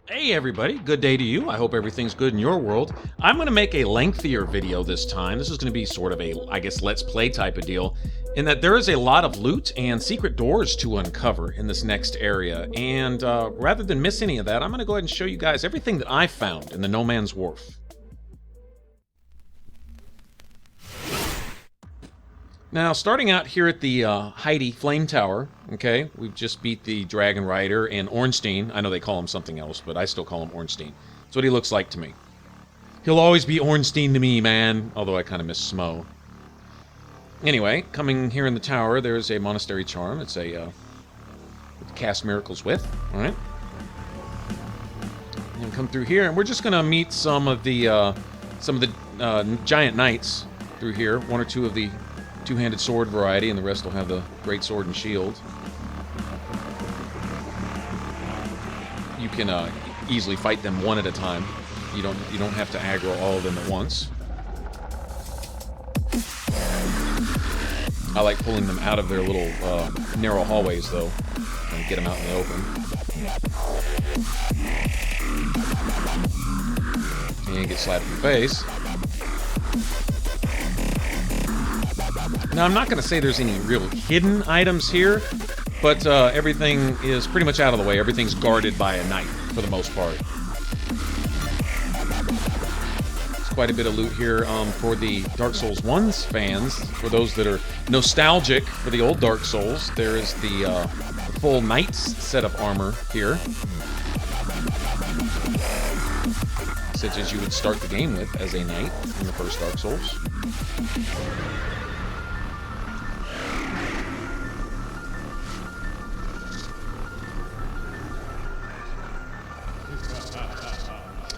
Hey everybody, good day to you. I hope everything's good in your world. I'm going to make a lengthier video this time. This is going to be sort of a, I guess, let's play type of deal, in that there is a lot of loot and secret doors to uncover in this next area. And rather than miss any of that, I'm going to go ahead and show you guys everything that I found in the No Man's Wharf. Now, starting out here at the Heidi Flame Tower, okay, we've just beat the Dragon Rider and Ornstein. I know they call him something else, but I still call him Ornstein. That's what he looks like to me. He'll always be Ornstein to me, man, although I kind of miss Smo. Anyway, coming here in the tower, there's a Monastery Charm. It's a cast miracles with, all right? And come through here, and we're just gonna meet some of the giant knights through here. One or two of the two-handed sword variety, and the rest will have the great sword and shield. You can easily fight them one at a time. You don't have to aggro all of them at once. I like pulling them out of their little narrow hallways, though, and get them out in the open. And get slapped in the face. Now, I'm not going to say there's any real hidden items here, but everything is pretty much out of the way. Everything's guarded by a knight, for the most part. There's quite a bit of loot here for the Dark Souls 1's fans. For those that are nostalgic for the old Dark Souls, there is the full knight's set of armor here, such as you would start the game with as a knight in the first Dark Souls.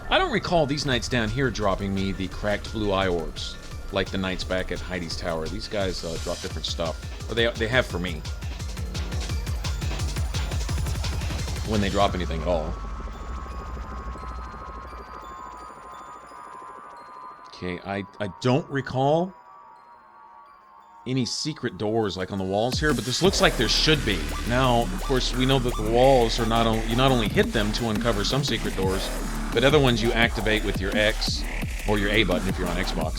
I don't recall these knights down here dropping me the cracked blue eye orbs, like the knights back at Heidi's Tower. These guys drop different stuff. Or they have for me. When they drop anything at all. Okay, I don't recall any secret doors like on the walls here, but this looks like there should be. Now, of course, we know that the walls are you not only hit them to uncover some secret doors, but other ones you activate with your X, or your A button if you're on Xbox.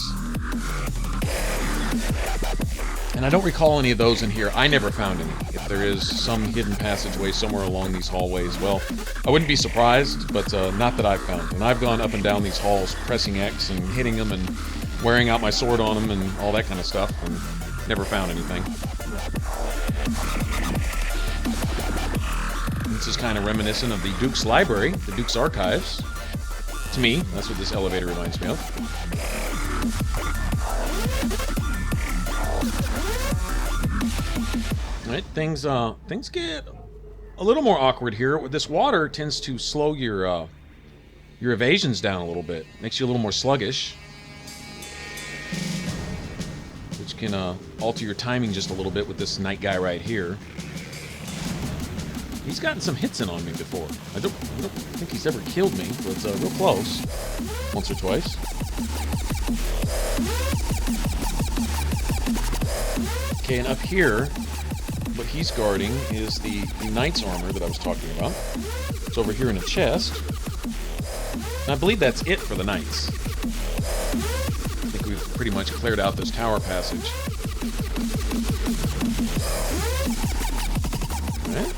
And I don't recall any of those in here. I never found any. If there is some hidden passageway somewhere along these hallways, well, I wouldn't be surprised, but not that I've found. And I've gone up and down these halls pressing X and hitting them and wearing out my sword on them and all that kind of stuff, and never found anything. This is kind of reminiscent of the Duke's Library, the Duke's Archives. To me, that's what this elevator reminds me of. All right, things get a little more awkward here. This water tends to slow your evasions down a little bit. Makes you a little more sluggish, which can alter your timing just a little bit with this knight guy right here. He's gotten some hits in on me before. I don't think he's ever killed me, but it's real close. Once or twice. Okay, and up here, what he's guarding is the knight's armor that I was talking about. It's over here in a chest. And I believe that's it for the knights. I think we've pretty much cleared out this tower passage. Alright.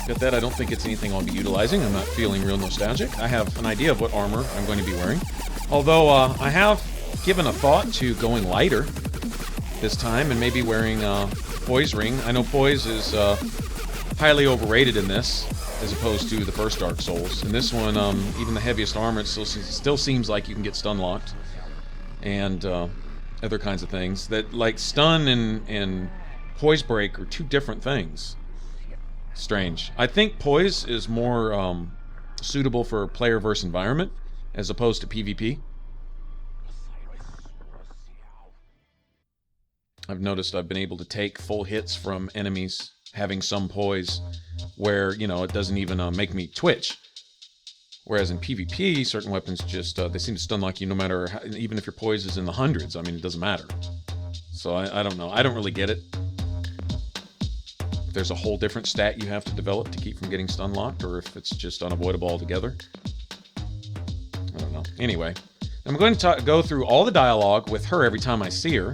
Got that. I don't think it's anything I'll be utilizing. I'm not feeling real nostalgic. I have an idea of what armor I'm going to be wearing. Although I have given a thought to going lighter this time and maybe wearing Poise Ring. I know Poise is highly overrated in this as opposed to the first Dark Souls. In this one, even the heaviest armor, it still seems like you can get stun locked and other kinds of things. That, like, stun and Poise Break are two different things. Strange. I think Poise is more suitable for player versus environment as opposed to PvP. I've noticed I've been able to take full hits from enemies having some poise where, you know, it doesn't even make me twitch. Whereas in PvP, certain weapons just, they seem to stun lock you no matter how, even if your poise is in the hundreds. I mean, it doesn't matter. So I don't know. I don't really get it. If there's a whole different stat you have to develop to keep from getting stun locked, or if it's just unavoidable altogether. I don't know. Anyway, I'm going to go through all the dialogue with her every time I see her.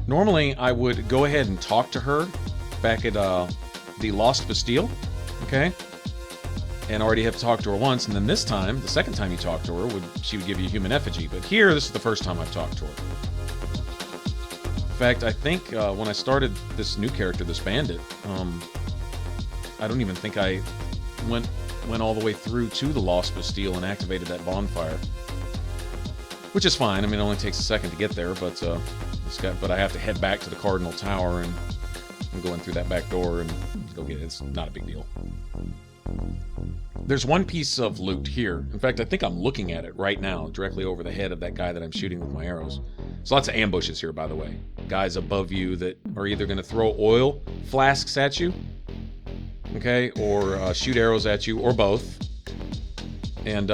Normally, I would go ahead and talk to her back at the Lost Bastille, okay? And already have talked to her once, and then this time, the second time you talk to her, she would give you a human effigy. But here, this is the first time I've talked to her. In fact, I think when I started this new character, this bandit, I don't even think I went all the way through to the Lost Bastille and activated that bonfire. Which is fine. I mean, it only takes a second to get there, but but I have to head back to the Cardinal Tower and go in through that back door and go get it. It's not a big deal. There's one piece of loot here. In fact, I think I'm looking at it right now, directly over the head of that guy that I'm shooting with my arrows. There's lots of ambushes here, by the way. Guys above you that are either going to throw oil flasks at you, okay, or shoot arrows at you, or both. And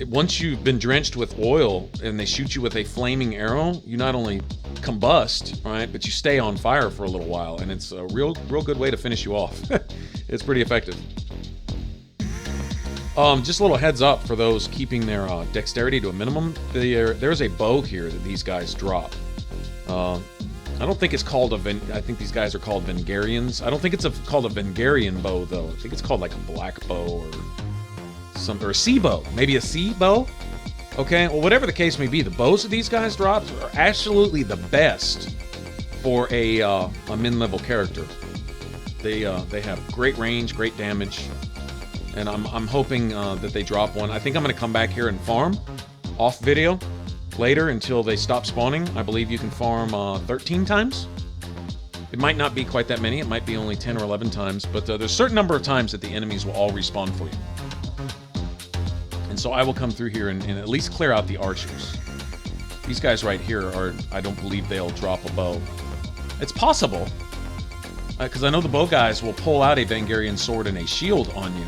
once you've been drenched with oil and they shoot you with a flaming arrow, you not only combust, right, but you stay on fire for a little while, and it's a real good way to finish you off. It's pretty effective. Just a little heads up for those keeping their dexterity to a minimum. There's a bow here that these guys drop. I don't think it's called I think these guys are called Vengarians. I don't think it's called a Vengarian bow, though. I think it's called like a black bow or a sea bow. Maybe a sea bow? Okay, well, whatever the case may be, the bows that these guys drop are absolutely the best for a mid-level character. They have great range, great damage. And I'm hoping that they drop one. I think I'm going to come back here and farm off video later until they stop spawning. I believe you can farm 13 times. It might not be quite that many. It might be only 10 or 11 times. But there's a certain number of times that the enemies will all respawn for you. And so I will come through here and at least clear out the archers. These guys right here I don't believe they'll drop a bow. It's possible. Because I know the bow guys will pull out a Vengarian sword and a shield on you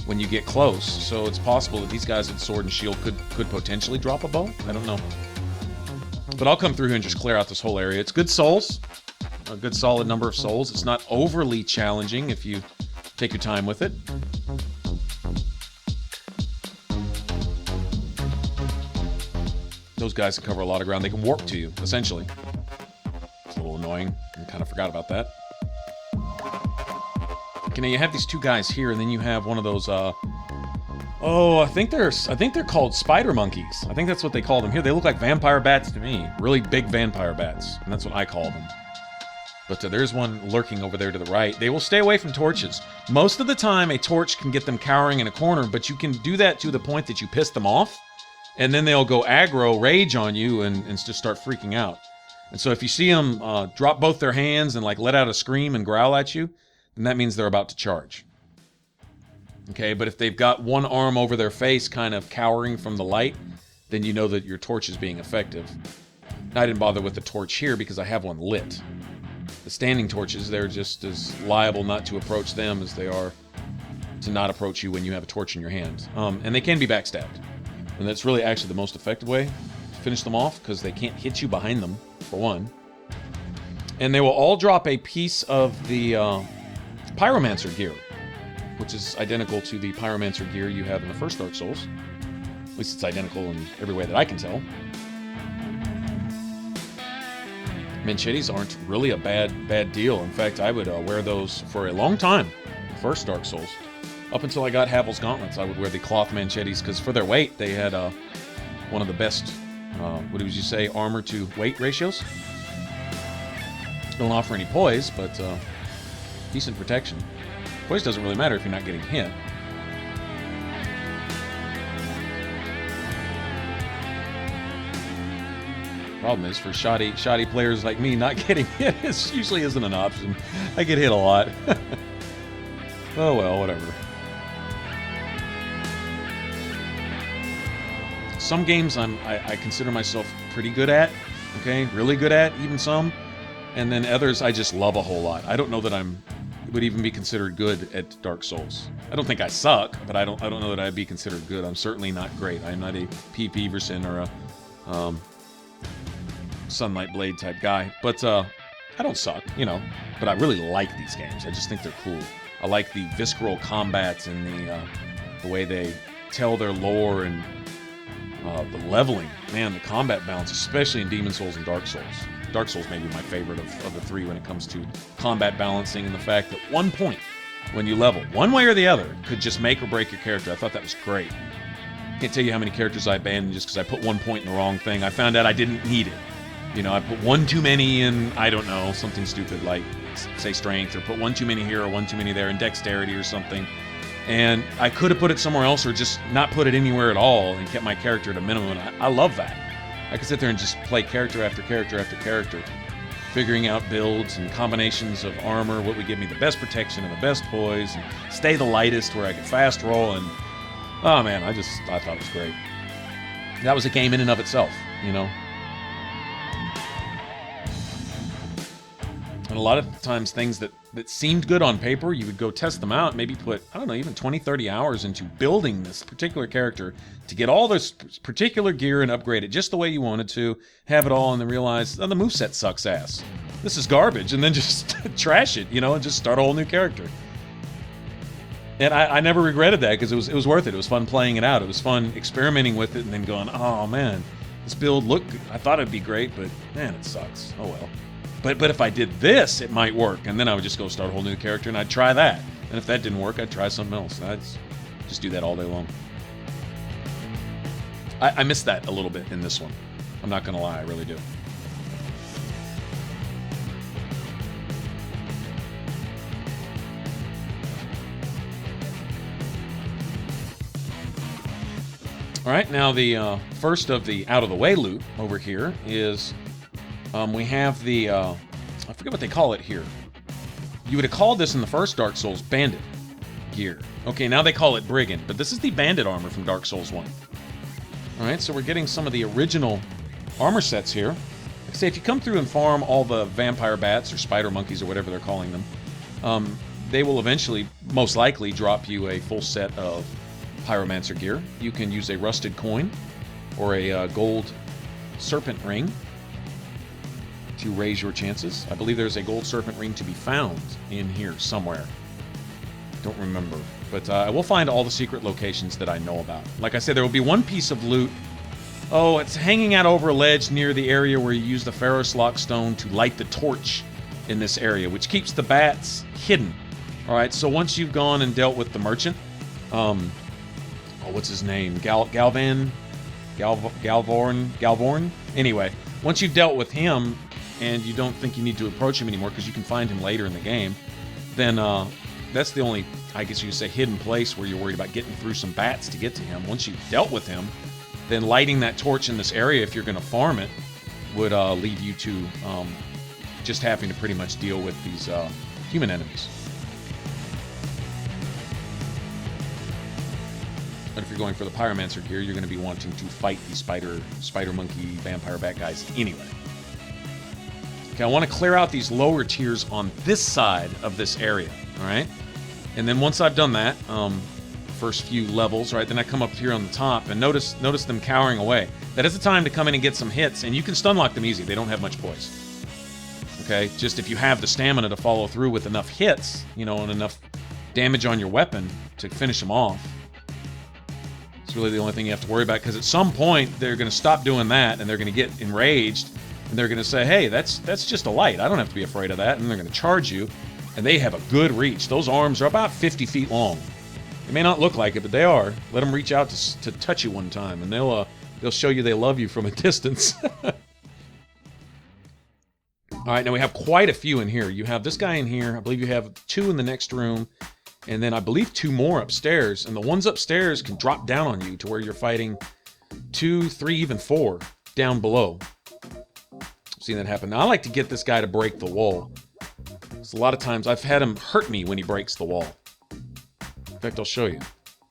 when you get close, so it's possible that these guys with sword and shield could potentially drop a bow. I don't know. But I'll come through here and just clear out this whole area. It's good souls, a good solid number of souls. It's not overly challenging if you take your time with it. Those guys can cover a lot of ground. They can warp to you, essentially. It's a little annoying. I kind of forgot about that. Okay, now you have these two guys here, and then you have one of those, I think they're called spider monkeys. I think that's what they call them here. They look like vampire bats to me. Really big vampire bats, and that's what I call them. But there's one lurking over there to the right. They will stay away from torches. Most of the time, a torch can get them cowering in a corner, but you can do that to the point that you piss them off, and then they'll go aggro, rage on you, and just start freaking out. And so if you see them drop both their hands and like let out a scream and growl at you, then that means they're about to charge. Okay, but if they've got one arm over their face kind of cowering from the light, then you know that your torch is being effective. Now, I didn't bother with the torch here because I have one lit. The standing torches, they're just as liable not to approach them as they are to not approach you when you have a torch in your hand. And they can be backstabbed. And that's really actually the most effective way to finish them off, because they can't hit you behind them, for one. And they will all drop a piece of the Pyromancer gear, which is identical to the Pyromancer gear you have in the first Dark Souls. At least it's identical in every way that I can tell. Machetes aren't really a bad deal. In fact, I would wear those for a long time, the first Dark Souls. Up until I got Havel's Gauntlets, I would wear the cloth machetes, because for their weight, they had one of the best, what would you say, armor to weight ratios? Don't offer any poise, but decent protection. Poise doesn't really matter if you're not getting hit. Problem is, for shoddy players like me, not getting hit usually isn't an option. I get hit a lot. Oh well, whatever. Some games I consider myself pretty good at, okay? Really good at, even some. And then others I just love a whole lot. I don't know that would even be considered good at Dark Souls. I don't think I suck, but I don't know that I'd be considered good. I'm certainly not great. I'm not a P. Peverson or a Sunlight Blade type guy. But I don't suck, you know, but I really like these games. I just think they're cool. I like the visceral combats and the way they tell their lore and the leveling. Man, the combat balance, especially in Demon Souls and Dark Souls. Dark Souls may be my favorite of the three when it comes to combat balancing, and the fact that one point when you level, one way or the other, could just make or break your character. I thought that was great. Can't tell you how many characters I abandoned just because I put 1 point in the wrong thing. I found out I didn't need it. You know, I put one too many in, I don't know, something stupid like, say, strength, or put one too many here or one too many there in dexterity or something. And I could have put it somewhere else or just not put it anywhere at all and kept my character at a minimum. I love that. I could sit there and just play character after character after character, figuring out builds and combinations of armor, what would give me the best protection and the best poise, and stay the lightest where I could fast roll, and oh man, I thought it was great. That was a game in and of itself, you know. And a lot of times things that seemed good on paper, you would go test them out, maybe put, I don't know, even 20, 30 hours into building this particular character to get all this particular gear and upgrade it just the way you wanted to, have it all, and then realize, oh, the moveset sucks ass. This is garbage, and then just trash it, you know, and just start a whole new character. And I never regretted that, because it was worth it. It was fun playing it out. It was fun experimenting with it and then going, oh man, this build looked good. I thought it'd be great, but man, it sucks. Oh well. But if I did this, it might work, and then I would just go start a whole new character, and I'd try that. And if that didn't work, I'd try something else. I'd just do that all day long. I miss that a little bit in this one. I'm not gonna lie, I really do. All right, now the first of the out-of-the-way loot over here is... we have the, I forget what they call it here. You would have called this in the first Dark Souls Bandit gear. Okay, now they call it Brigand, but this is the Bandit armor from Dark Souls 1. Alright, so we're getting some of the original armor sets here. Like I say, if you come through and farm all the vampire bats, or spider monkeys, or whatever they're calling them, they will eventually, most likely, drop you a full set of pyromancer gear. You can use a rusted coin, or a gold serpent ring, to raise your chances. I believe there's a gold serpent ring to be found in here somewhere. Don't remember. But I will find all the secret locations that I know about. Like I said, there will be one piece of loot. Oh, it's hanging out over a ledge near the area where you use the Pharos Lock Stone to light the torch in this area, which keeps the bats hidden. Alright, so once you've gone and dealt with the merchant, what's his name? Galvorn? Anyway, once you've dealt with him, and you don't think you need to approach him anymore because you can find him later in the game, then that's the only, I guess you could say, hidden place where you're worried about getting through some bats to get to him. Once you've dealt with him, then lighting that torch in this area, if you're going to farm it, would lead you to just having to pretty much deal with these human enemies. But if you're going for the pyromancer gear, you're going to be wanting to fight these spider monkey, vampire bat guys anyway. Okay, I want to clear out these lower tiers on this side of this area, all right? And then once I've done that, first few levels, right, then I come up here on the top and notice them cowering away. That is the time to come in and get some hits, and you can stun lock them easy. They don't have much poise. Okay, just if you have the stamina to follow through with enough hits, you know, and enough damage on your weapon to finish them off. It's really the only thing you have to worry about, because at some point they're going to stop doing that, and they're going to get enraged, and they're going to say, hey, that's just a light. I don't have to be afraid of that. And they're going to charge you. And they have a good reach. Those arms are about 50 feet long. They may not look like it, but they are. Let them reach out to touch you one time, and they'll show you they love you from a distance. All right, now we have quite a few in here. You have this guy in here. I believe you have 2 in the next room. And then I believe 2 more upstairs. And the ones upstairs can drop down on you to where you're fighting 2, 3, even 4 down below. Seen that happen. Now, I like to get this guy to break the wall. So a lot of times I've had him hurt me when he breaks the wall. In fact, I'll show you.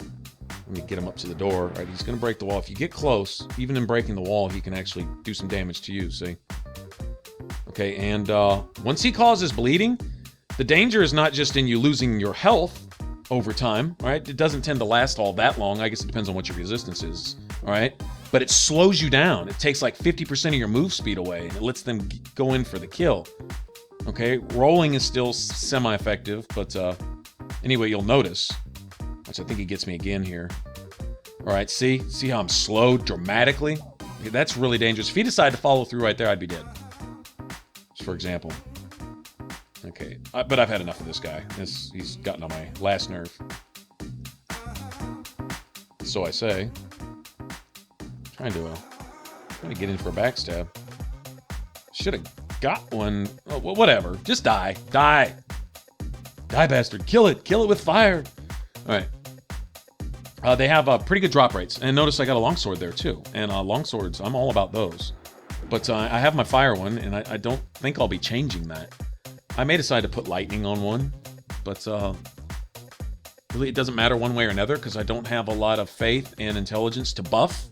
Let me get him up to the door. All right, he's going to break the wall. If you get close, even in breaking the wall, he can actually do some damage to you, see? Okay, and once he causes bleeding, the danger is not just in you losing your health over time, right? It doesn't tend to last all that long. I guess it depends on what your resistance is, all right? But it slows you down. It takes like 50% of your move speed away, and it lets them go in for the kill. Okay, rolling is still semi-effective, but anyway, you'll notice, which I think he gets me again here. All right, see how I'm slowed dramatically? Okay, that's really dangerous. If he decided to follow through right there, I'd be dead. Just for example. Okay, but I've had enough of this guy. He's gotten on my last nerve. So I say. Trying to get in for a backstab. Should have got one. Oh, well, whatever. Just die. Die. Die, bastard. Kill it. Kill it with fire. All right. They have pretty good drop rates. And notice I got a longsword there, too. And longswords, I'm all about those. But I have my fire one, and I don't think I'll be changing that. I may decide to put lightning on one. But really, it doesn't matter one way or another, because I don't have a lot of faith and intelligence to buff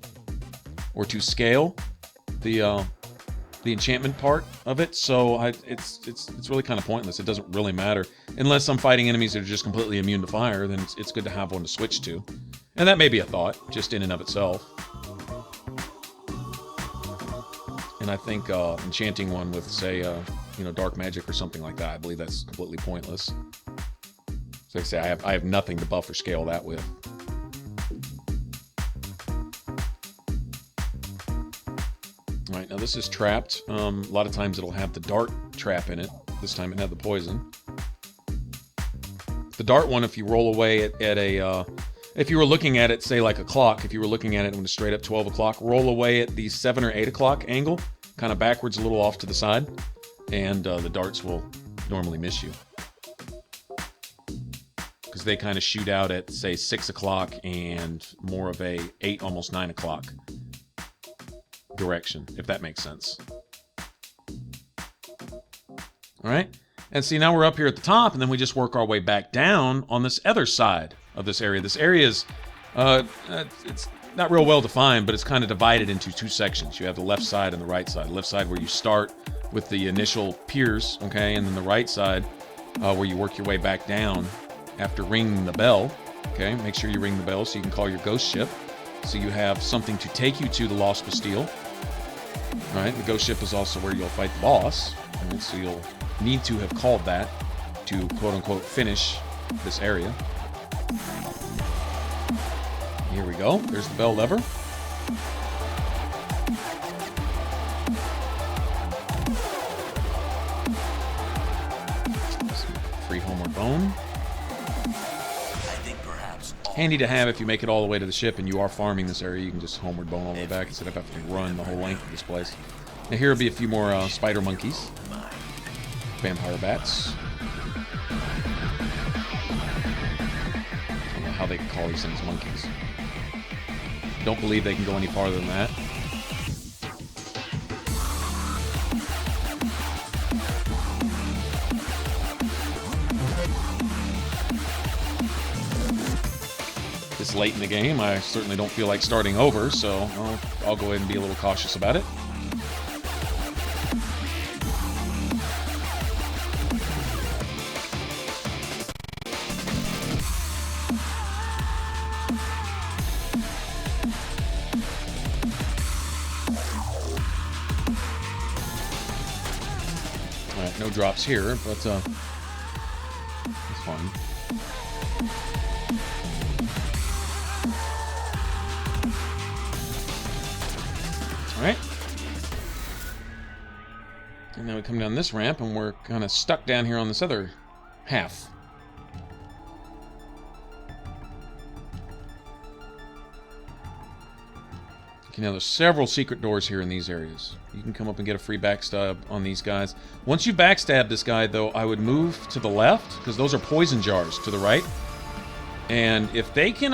or to scale the enchantment part of it. So it's really kind of pointless. It doesn't really matter. Unless I'm fighting enemies that are just completely immune to fire, then it's good to have one to switch to. And that may be a thought, just in and of itself. And I think enchanting one with, say, dark magic or something like that, I believe that's completely pointless. So like I say, I have nothing to buff or scale that with. All right, now this is trapped. A lot of times it'll have the dart trap in it. This time it had the poison. The dart one, if you roll away at a... if you were looking at it, say like a clock, if you were looking at it when it's straight up 12 o'clock, roll away at the 7 or 8 o'clock angle, kind of backwards a little off to the side, and the darts will normally miss you. Because they kind of shoot out at, say, 6 o'clock and more of a 8, almost 9 o'clock direction, if that makes sense. All right, and see, now we're up here at the top, and then we just work our way back down on this other side of this area. This area is, it's not real well defined, but it's kind of divided into two sections. You have the left side and the right side. The left side where you start with the initial piers, okay, and then the right side where you work your way back down after ringing the bell, okay? Make sure you ring the bell so you can call your ghost ship, so you have something to take you to the Lost Bastille. All right, the ghost ship is also where you'll fight the boss, right? So you'll need to have called that to quote-unquote finish this area. Here we go. There's the bell lever. Free homeward bone. Handy to have if you make it all the way to the ship and you are farming this area. You can just homeward bone all the way back instead of having to run the whole length of this place. Now here will be a few more spider monkeys. Vampire bats. I don't know how they can call these things monkeys. Don't believe they can go any farther than that. This late in the game, I certainly don't feel like starting over, so I'll go ahead and be a little cautious about it. No drops here, but it's fine. All right. And now we come down this ramp, and we're kind of stuck down here on this other half. Okay, now there's several secret doors here in these areas. You can come up and get a free backstab on these guys. Once you backstab this guy, though, I would move to the left, because those are poison jars to the right. And if they can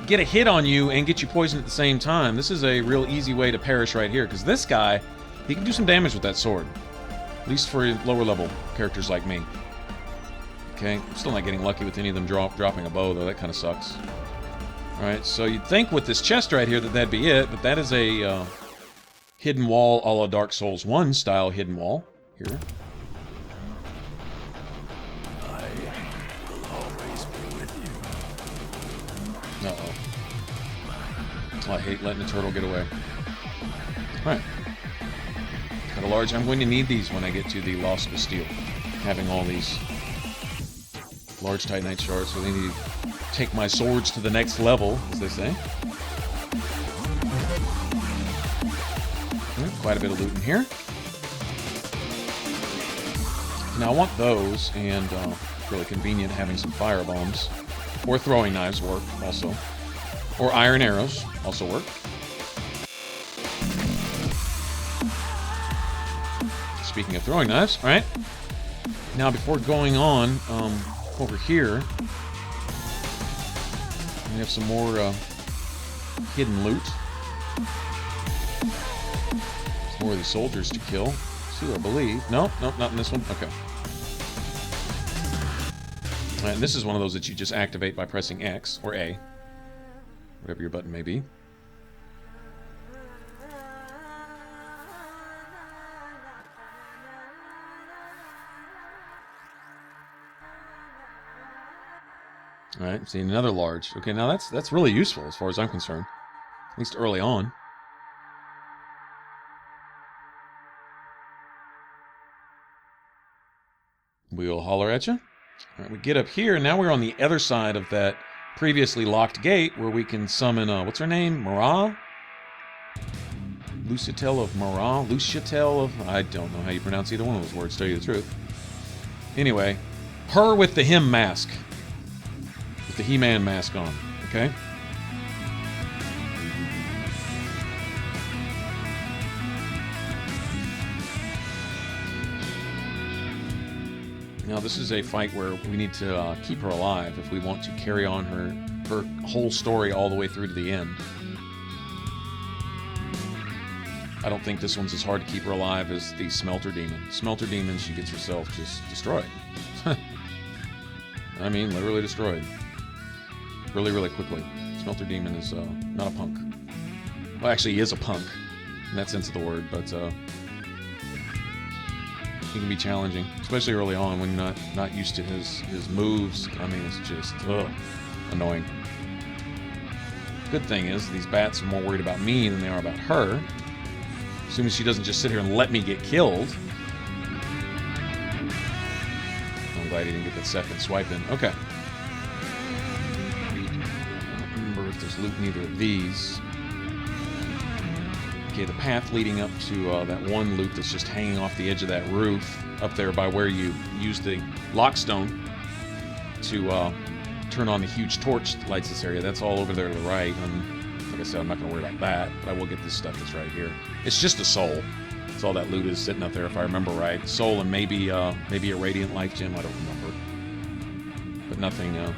get a hit on you and get you poisoned at the same time, this is a real easy way to perish right here, because this guy, he can do some damage with that sword. At least for lower level characters like me. Okay, I'm still not getting lucky with any of them dropping a bow, though. That kind of sucks. Alright, so you'd think with this chest right here that that'd be it, but that is a hidden wall a la Dark Souls 1 style hidden wall here. I will always be with you. Uh-oh. Oh, I hate letting the turtle get away. Alright. Got a large... I'm going to need these when I get to the Lost Bastille. having all these large titanite shards, so they need to take my swords to the next level, as they say. Quite a bit of loot in here. Now I want those, and it's really convenient having some fire bombs. Or throwing knives work, also. Or iron arrows, also work. Speaking of throwing knives, alright. Now before going on, over here, we have some more hidden loot. Some more of these soldiers to kill. I believe. No, not in this one. Okay. And this is one of those that you just activate by pressing X or A. Whatever your button may be. Alright, see another large. Okay, now that's really useful as far as I'm concerned. At least early on. We'll holler at you. All right, we get up here, and now we're on the other side of that previously locked gate where we can summon, what's her name? Mohr? Lucitel of Mohr? Lucitel of... I don't know how you pronounce either one of those words, to tell you the truth. Anyway, her with the him mask. With the He-Man mask on, okay? Now, this is a fight where we need to keep her alive if we want to carry on her whole story all the way through to the end. I don't think this one's as hard to keep her alive as the Smelter Demon. Smelter Demon, she gets herself just destroyed. I mean, literally destroyed. Really, really quickly. Smelter Demon is not a punk. Well, actually, he is a punk, in that sense of the word, but... he can be challenging, especially early on when you're not used to his moves. I mean, it's just annoying. Good thing is, these bats are more worried about me than they are about her. As soon as she doesn't just sit here and let me get killed. I'm glad he didn't get that second swipe in. Okay. I don't remember if there's loot in either of these. Okay, the path leading up to that one loot that's just hanging off the edge of that roof up there by where you use the lockstone to turn on the huge torch that lights this area. That's all over there to the right. Like I said, I'm not going to worry about that, but I will get this stuff that's right here. It's just a soul. That's all that loot is sitting up there, if I remember right. Soul and maybe a Radiant Life Gem. I don't remember. But nothing that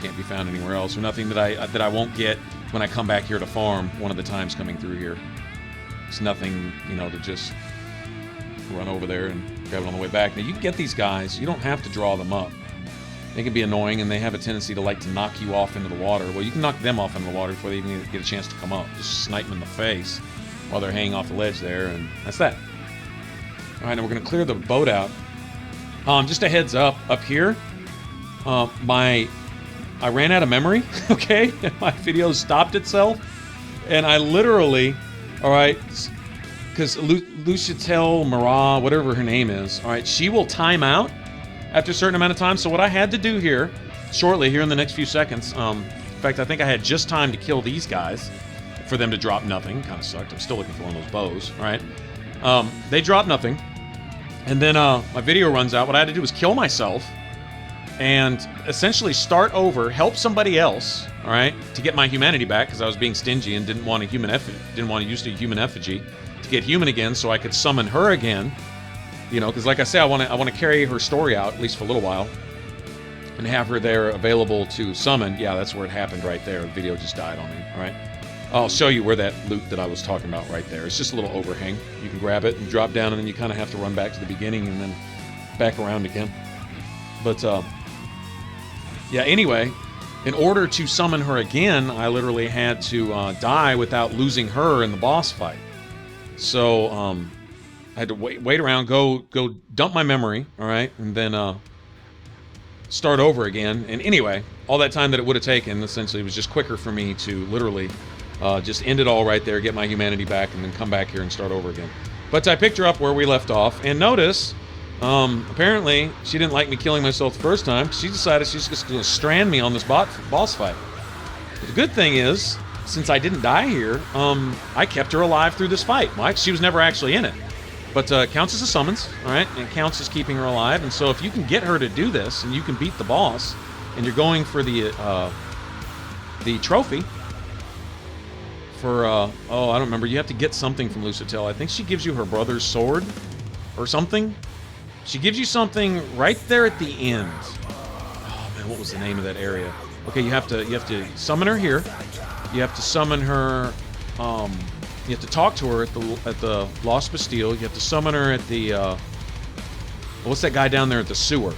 can't be found anywhere else, or nothing that I won't get when I come back here to farm one of the times coming through here. It's nothing, to just run over there and grab it on the way back. Now, you can get these guys. You don't have to draw them up. They can be annoying, and they have a tendency to like to knock you off into the water. Well, you can knock them off into the water before they even get a chance to come up. Just snipe them in the face while they're hanging off the ledge there, and that's that. All right, now we're going to clear the boat out. Just a heads up here. I ran out of memory, okay? My video stopped itself, and I literally, all right, because Lucitel Mohr, whatever her name is, all right, she will time out after a certain amount of time. So what I had to do here, shortly, here in the next few seconds, in fact, I think I had just time to kill these guys for them to drop nothing. Kind of sucked. I'm still looking for one of those bows, all right? They dropped nothing, and then my video runs out. What I had to do was kill myself and essentially start over, help somebody else, all right, to get my humanity back, because I was being stingy and didn't want to use a human effigy to get human again, so I could summon her again, because like I say, I want to carry her story out at least for a little while, and have her there available to summon. Yeah, that's where it happened right there. The video just died on me. All right, I'll show you where that loot that I was talking about right there. It's just a little overhang. You can grab it and drop down, and then you kind of have to run back to the beginning and then back around again. But yeah, anyway, in order to summon her again, I literally had to die without losing her in the boss fight. So I had to wait around, go dump my memory, all right, and then start over again. And anyway, all that time that it would have taken, essentially, was just quicker for me to literally just end it all right there, get my humanity back, and then come back here and start over again. But I picked her up where we left off, and notice Apparently, she didn't like me killing myself the first time. She decided she's just going to strand me on this boss fight. But the good thing is, since I didn't die here, I kept her alive through this fight. She was never actually in it. But counts as a summons, all right? And it counts as keeping her alive. And so if you can get her to do this, and you can beat the boss, and you're going for the trophy for, oh, I don't remember. You have to get something from Lucitel. I think she gives you her brother's sword or something. She gives you something right there at the end. Oh man, what was the name of that area? Okay, you have to summon her here. You have to summon her. You have to talk to her at the Lost Bastille. You have to summon her at the. What's that guy down there at the sewer?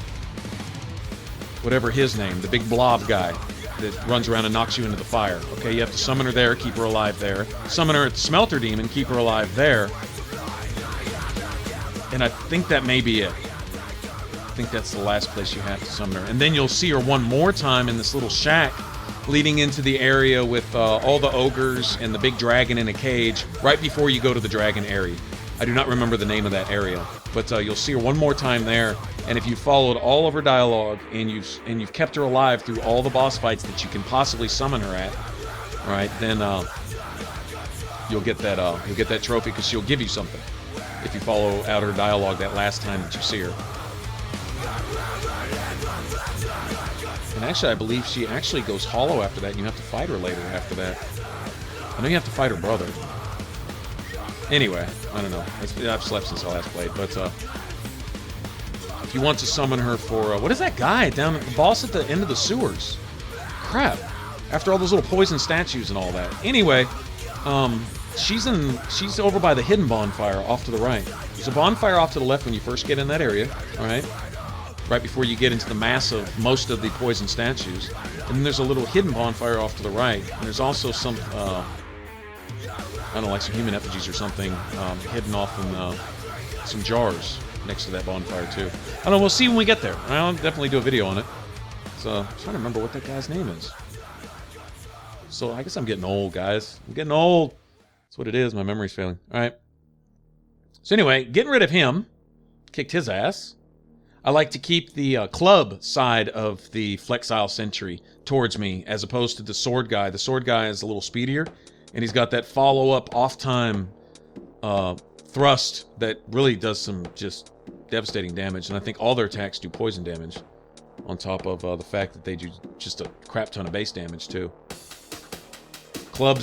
Whatever his name, the big blob guy that runs around and knocks you into the fire. Okay, you have to summon her there, keep her alive there. Summon her at the Smelter Demon, keep her alive there. And I think that may be it. I think that's the last place you have to summon her. And then you'll see her one more time in this little shack leading into the area with all the ogres and the big dragon in a cage right before you go to the dragon area. I do not remember the name of that area, but you'll see her one more time there. And if you followed all of her dialogue and you've kept her alive through all the boss fights that you can possibly summon her at, all right, then you'll get that trophy because she'll give you something if you follow out her dialogue that last time that you see her. And actually, I believe she actually goes hollow after that, and you have to fight her later after that. I know you have to fight her brother. Anyway, I don't know. I've slept since I last played, but if you want to summon her for what is that guy down at the boss at the end of the sewers? Crap! After all those little poison statues and all that. Anyway, she's over by the hidden bonfire off to the right. There's a bonfire off to the left when you first get in that area. All right. Right before you get into the mass of most of the poison statues. And then there's a little hidden bonfire off to the right. And there's also some, I don't know, like some human effigies or something hidden off in some jars next to that bonfire, too. I don't know, we'll see when we get there. I'll definitely do a video on it. So, I'm trying to remember what that guy's name is. So, I guess I'm getting old, guys. I'm getting old. That's what it is. My memory's failing. All right. So, anyway, getting rid of him. Kicked his ass. I like to keep the club side of the Flexile Sentry towards me as opposed to the sword guy. The sword guy is a little speedier, and he's got that follow-up off-time thrust that really does some just devastating damage, and I think all their attacks do poison damage on top of the fact that they do just a crap ton of base damage, too. Club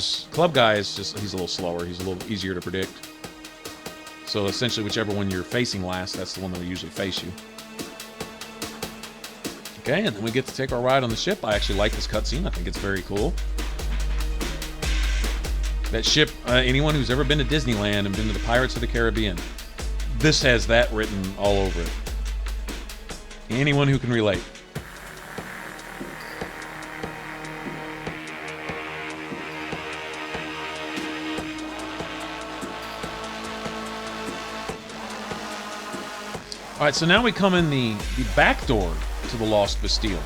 guy is just, he's a little slower. He's a little easier to predict. So essentially, whichever one you're facing last, that's the one that will usually face you. Okay, and then we get to take our ride on the ship. I actually like this cutscene. I think it's very cool. That ship, anyone who's ever been to Disneyland and been to the Pirates of the Caribbean, this has that written all over it. Anyone who can relate. All right, so now we come in the back door to the Lost Bastille.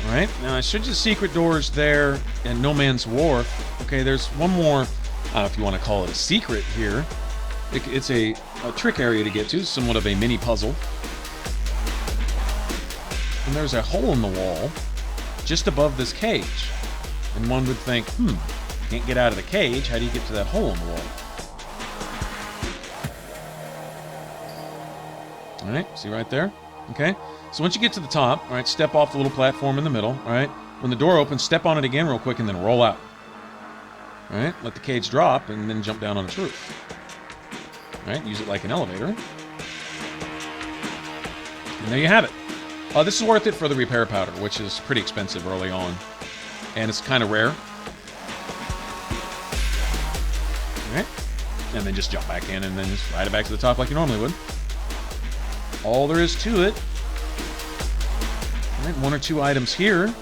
All right, now I showed you the secret doors there in No Man's Wharf. Okay, there's one more, if you want to call it a secret here. It's a trick area to get to, somewhat of a mini puzzle. And there's a hole in the wall just above this cage. And one would think, can't get out of the cage, how do you get to that hole in the wall? All right, see right there? Okay, so once you get to the top, all right, step off the little platform in the middle, all right? When the door opens, step on it again real quick and then roll out. All right, let the cage drop and then jump down on its roof. All right, use it like an elevator. And there you have it. This is worth it for the repair powder, which is pretty expensive early on. And it's kind of rare. All right, and then just jump back in and then just ride it back to the top like you normally would. All there is to it. All right, one or two items here.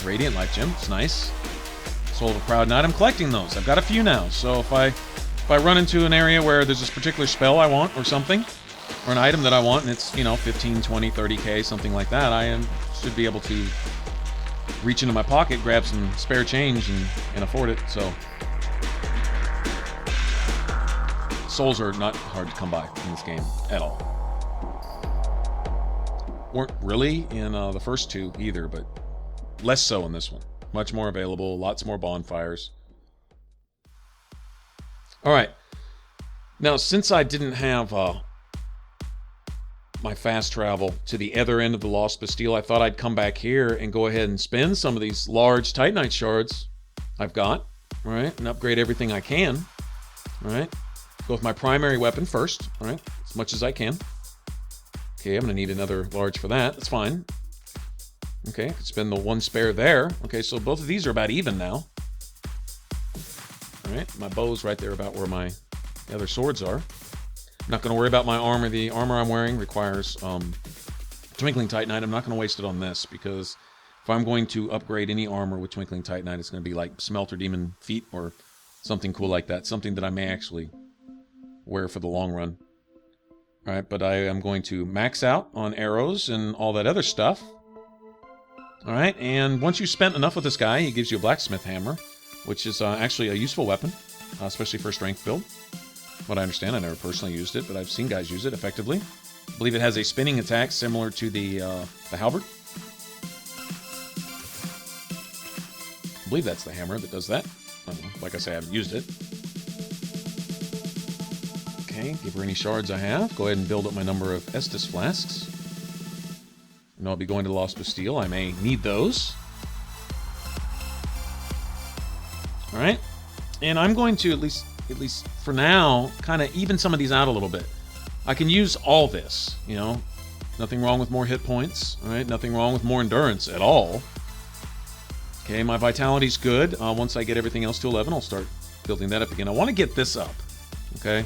Radiant Life Gem, it's nice. Soul of a Proud Knight, I'm collecting those. I've got a few now, so if I run into an area where there's this particular spell I want or something, or an item that I want, and it's, you know, 15, 20, 30k, something like that, I should be able to reach into my pocket, grab some spare change, and afford it, so... souls are not hard to come by in this game at all. Weren't really in the first two either, but less so in this one. Much more available, lots more bonfires. Alright. Now, since I didn't have my fast travel to the other end of the Lost Bastille, I thought I'd come back here and go ahead and spend some of these large Titanite shards I've got, alright, and upgrade everything I can, alright. Go with my primary weapon first, alright, as much as I can. Okay, I'm going to need another large for that. That's fine. Okay, I can spend the one spare there. Okay, so both of these are about even now. Alright, my bow's right there about where my other swords are. I'm not going to worry about my armor. The armor I'm wearing requires Twinkling Titanite. I'm not going to waste it on this, because if I'm going to upgrade any armor with Twinkling Titanite, it's going to be like Smelter Demon Feet or something cool like that. Something that I may actually wear for the long run. Alright, but I am going to max out on arrows and all that other stuff. Alright, and once you've spent enough with this guy, he gives you a blacksmith hammer, which is actually a useful weapon, especially for a strength build. What I understand, I never personally used it, but I've seen guys use it effectively. I believe it has a spinning attack similar to the halberd. I believe that's the hammer that does that. I don't know. Like I say, I haven't used it. Okay, give her any shards I have. Go ahead and build up my number of Estus flasks. And I'll be going to the Lost Bastille. I may need those. Alright. And I'm going to, at least for now, kind of even some of these out a little bit. I can use all this, you know. Nothing wrong with more hit points. Alright, nothing wrong with more endurance at all. Okay, my vitality's good. Once I get everything else to 11, I'll start building that up again. I want to get this up. Okay.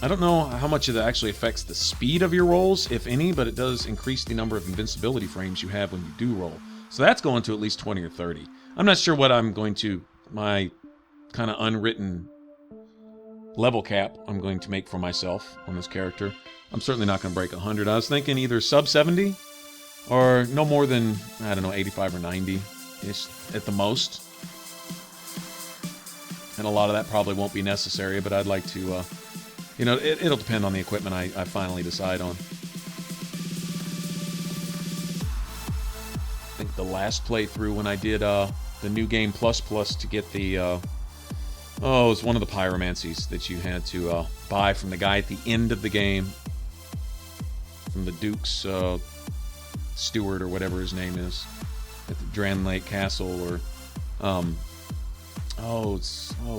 I don't know how much of that actually affects the speed of your rolls, if any, but it does increase the number of invincibility frames you have when you do roll. So that's going to at least 20 or 30. I'm not sure what I'm going to, my kind of unwritten level cap I'm going to make for myself on this character. I'm certainly not going to break 100. I was thinking either sub 70 or no more than, I don't know, 85 or 90-ish at the most. And a lot of that probably won't be necessary, but I'd like to... you know, it'll depend on the equipment I finally decide on. I think the last playthrough when I did the New Game Plus to get the... it was one of the pyromancies that you had to buy from the guy at the end of the game. From the Duke's steward or whatever his name is. At the Dran Lake Castle or...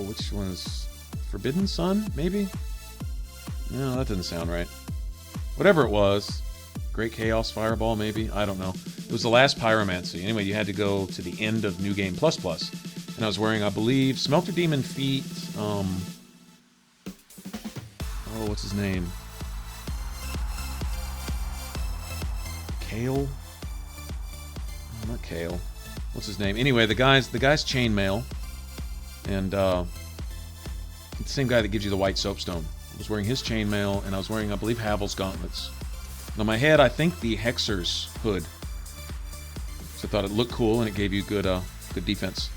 which one is... Forbidden Sun, maybe? No, that doesn't sound right. Whatever it was. Great Chaos Fireball, maybe? I don't know. It was the last pyromancy. Anyway, you had to go to the end of New Game Plus. And I was wearing, I believe, Smelter Demon Feet. What's his name? Kale? Oh, not Kale. What's his name? Anyway, the guy's chainmail. And, it's the same guy that gives you the white soapstone. I was wearing his chainmail, and I was wearing, I believe, Havel's gauntlets. And on my head, I think the Hexer's hood. So I thought it looked cool, and it gave you good defense.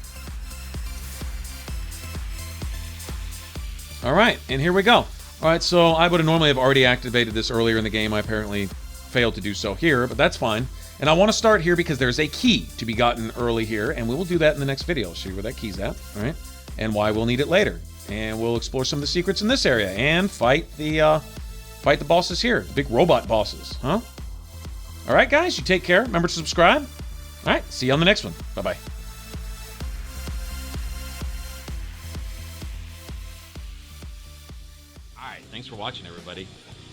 Alright, and here we go. Alright, so I would have normally have already activated this earlier in the game. I apparently failed to do so here, but that's fine. And I want to start here because there's a key to be gotten early here, and we will do that in the next video. I'll show you where that key's at, alright? And why we'll need it later. And we'll explore some of the secrets in this area and fight the bosses here, the big robot bosses, huh? All right, guys, you take care. Remember to subscribe. All right, see you on the next one. Bye-bye. All right, thanks for watching, everybody.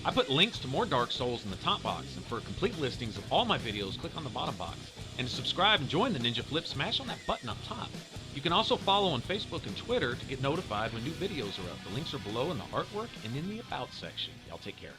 I put links to more Dark Souls in the top box, and for complete listings of all my videos, click on the bottom box. And to subscribe and join the Ninja Flip, smash on that button up top. You can also follow on Facebook and Twitter to get notified when new videos are up. The links are below in the artwork and in the About section. Y'all take care.